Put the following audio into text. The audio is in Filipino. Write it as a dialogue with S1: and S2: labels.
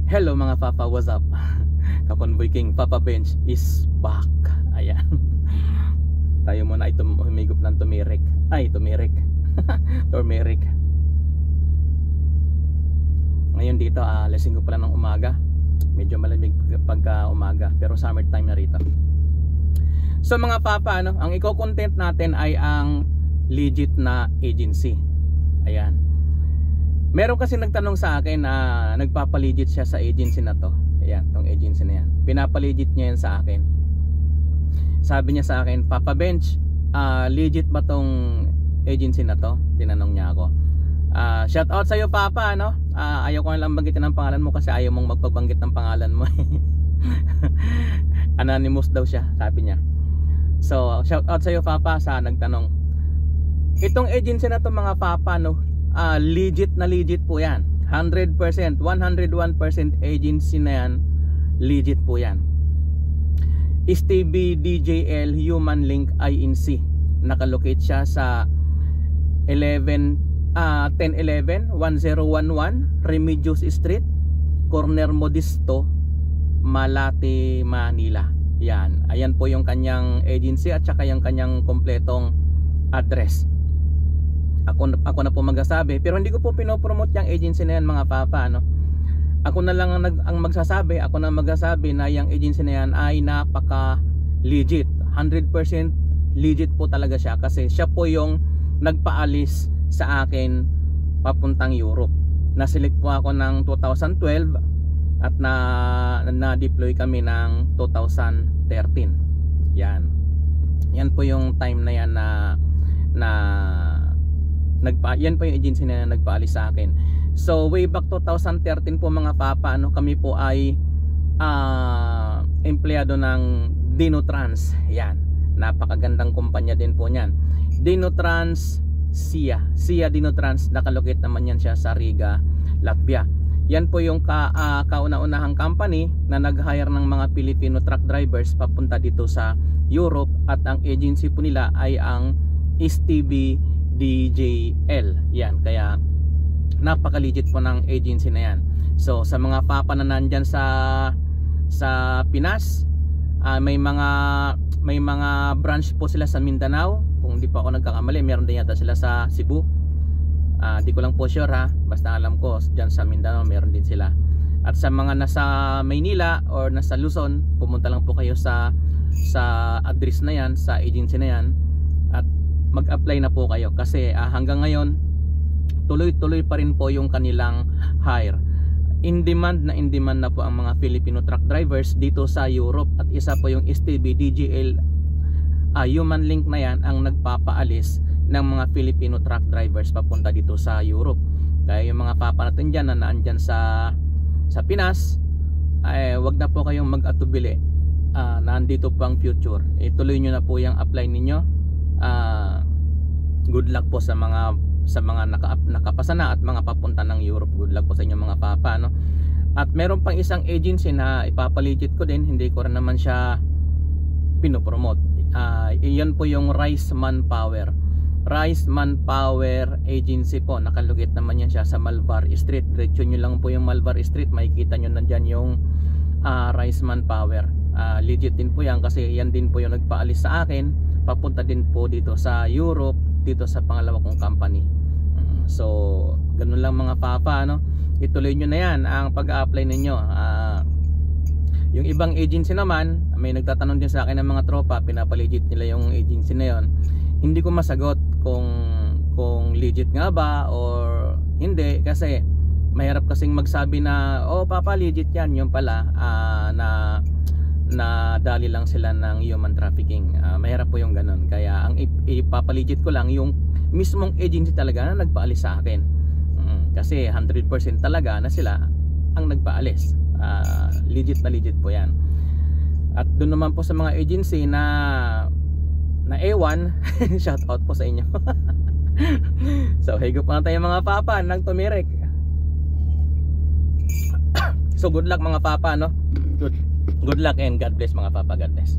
S1: Hello mga papa, what's up? Kakonvoy King Papa Bench is back. Ayan. Tayo muna ito humigop ng turmeric. Ay, turmeric. Turmeric. Ngayon dito, lasing ko pala ng umaga. Medyo malamig pagka umaga, pero summertime na rito. So mga papa, ang i-content natin ay ang legit na agency. Ayan. Meron kasi nagtanong sa akin na nagpapalegit siya sa agency na to. Ayan, tong agency na yan. Pinapalegit niya yan sa akin. Sabi niya sa akin, Papa Bench, legit ba tong agency na to? Tinanong niya ako. Shout out sa iyo Papa, no? Ayaw ko lang banggitin ang pangalan mo kasi ayaw mong magpabanggit ng pangalan mo. Anonymous daw siya, sabi niya. So, shout out sa iyo Papa sa nagtanong. Itong agency na to mga Papa, no? Legit na legit po yan. 100%, 101% agency na yan. Legit po yan. STB DJL Human Link INC. Nakalocate siya sa 1011 1011 Remedios Street, Corner Modisto, Malate, Manila. Yan. Ayan po yung kanyang agency at saka yung kanyang kompletong address. Ako na po magsasabi, pero hindi ko po pinopromote yung agency na yan mga papa, no? Ako na lang ang magsasabi, ako na magsasabi na yung agency na yan ay napaka legit. 100% legit po talaga siya kasi siya po yung nagpaalis sa akin papuntang Europe. Naselect po ako ng 2012 at na-deploy kami ng 2013. Yan. Yan po yung time na yan yan po yung agency na nagpaalis sa akin. So way back 2013 po mga papa, kami po ay empleyado ng Dinotrans. Yan, napakagandang kumpanya din po niyan. Dinotrans SIA Dinotrans, nakalocate naman yan siya sa Riga, Latvia. Yan po yung kauna-unahang company na nag-hire ng mga Filipino truck drivers papunta dito sa Europe, at ang agency po nila ay ang STB DJL. Yan, kaya napaka-legit po ng agency na yan. So sa mga papa na nandyan sa Pinas, may mga branch po sila sa Mindanao. Kung di pa ako nagkakamali, meron din yata sila sa Cebu. Di ko lang po sure ha, basta alam ko dyan sa Mindanao meron din sila. At sa mga nasa Maynila or nasa Luzon, pumunta lang po kayo sa address na yan, sa agency na yan, at mag-apply na po kayo kasi hanggang ngayon tuloy-tuloy pa rin po yung kanilang hire. In demand na po ang mga Filipino truck drivers dito sa Europe, at isa po yung STB DJL Human Link na yan ang nagpapaalis ng mga Filipino truck drivers papunta dito sa Europe. Kaya yung mga papa natin dyan na naandyan sa Pinas, wag na po kayong mag-atubili. Nandito po ang future. Ituloy nyo na po yung apply ninyo. Good luck po sa mga nakapasa na at mga papunta ng Europe. Good luck po sa inyo mga papa, no? At meron pang isang agency na ipapaligit ko din, hindi ko rin naman siya pinopromote. Iyon po yung Rice Manpower Agency po. Nakalugit naman yan siya sa Malvar Street. Diretso nyo lang po yung Malvar Street, makikita nyo nandyan yung Rice Manpower. Legit din po yan kasi yan din po yung nagpaalis sa akin papunta din po dito sa Europe, dito sa pangalawa kong company. So ganun lang mga papa, no? Ituloy nyo na yan ang pag-a-apply ninyo. Yung ibang agency naman, may nagtatanong din sa akin ng mga tropa, pinapalegit nila yung agency na yon. Hindi ko masagot kung legit nga ba or hindi, kasi mahirap kasing magsabi na oh papa legit yan, yung pala na dali lang sila ng human trafficking. Mahirap po yung ganun. Kaya ang ipapalegit ko lang yung mismong agency talaga na nagpaalis sa akin. Kasi 100% talaga na sila ang nagpaalis. Legit na legit po yan. At doon naman po sa mga agency na ewan, shout out po sa inyo. So higo po na tayo mga papa ng turmeric. So good luck mga papa, no? Good luck and God bless mga papa. God bless.